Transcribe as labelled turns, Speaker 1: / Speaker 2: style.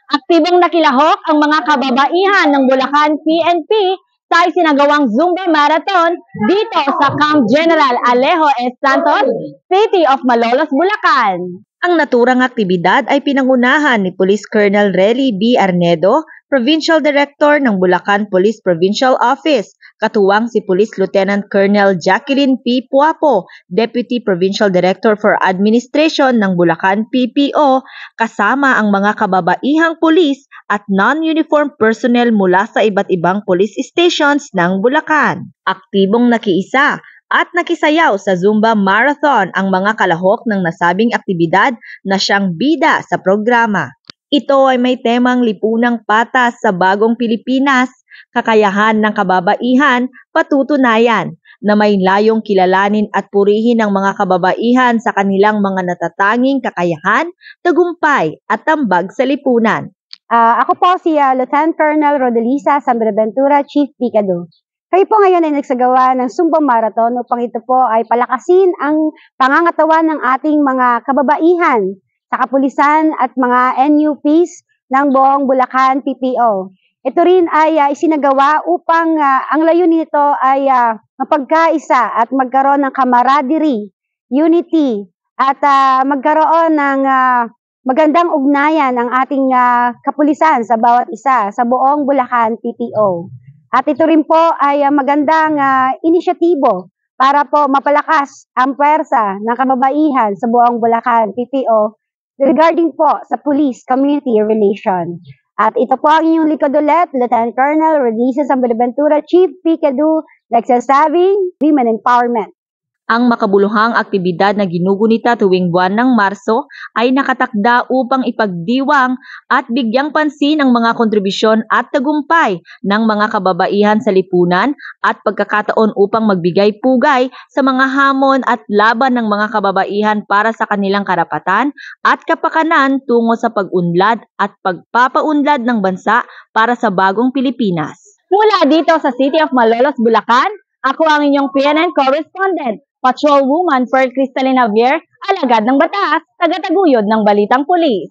Speaker 1: Aktibong nakilahok ang mga kababaihan ng Bulacan PNP sa isinagawang Zumba Marathon dito sa Camp General Alejo S. Santos, City of Malolos, Bulacan. Ang naturang aktibidad ay pinangunahan ni Police Colonel Relly B. Arnedo, Provincial Director ng Bulacan Police Provincial Office, katuwang si Police Lieutenant Colonel Jacqueline P. Puapo, Deputy Provincial Director for Administration ng Bulacan PPO, kasama ang mga kababaihang pulis at non-uniform personnel mula sa iba't ibang police stations ng Bulacan. Aktibong nakiisa at nakisayaw sa Zumba Marathon ang mga kalahok ng nasabing aktibidad na siyang bida sa programa. Ito ay may temang lipunang patas sa bagong Pilipinas, kakayahan ng kababaihan, patutunayan na may layong kilalanin at purihin ang mga kababaihan sa kanilang mga natatanging kakayahan, tagumpay at tambag sa lipunan.
Speaker 2: Ako po si Lieutenant Colonel Rodelisa San Buenaventura, Chief Picado. Kayo po ngayon ay nagsagawa ng Zumba Marathon upang ito po ay palakasin ang pangangatawan ng ating mga kababaihan sa kapulisan at mga NUPs ng buong Bulacan PPO. Ito rin ay isinagawa upang ang layunin nito ay mapagkaisa at magkaroon ng camaraderie, unity, at magkaroon ng magandang ugnayan ang ating kapulisan sa bawat isa sa buong Bulacan PPO. At ito rin po ay magandang inisyatibo para po mapalakas ang pwersa ng kababaihan sa buong Bulacan PPO regarding po sa police-community relation. At ito po ang inyong likod ulit, Lieutenant Colonel Rodelisa San Buenaventura, Chief Picado, nagsasabing Women Empowerment.
Speaker 1: Ang makabuluhang aktibidad na ginugunita tuwing buwan ng Marso ay nakatakda upang ipagdiwang at bigyang pansin ang mga kontribusyon at tagumpay ng mga kababaihan sa lipunan at pagkakataon upang magbigay pugay sa mga hamon at laban ng mga kababaihan para sa kanilang karapatan at kapakanan tungo sa pag-unlad at pagpapaunlad ng bansa para sa bagong Pilipinas. Mula dito sa City of Malolos, Bulacan, ako ang inyong PNN correspondent, Patrolwoman Pearl Cristalina Javier, alagad ng batas, tagataguyod ng Balitang Pulis.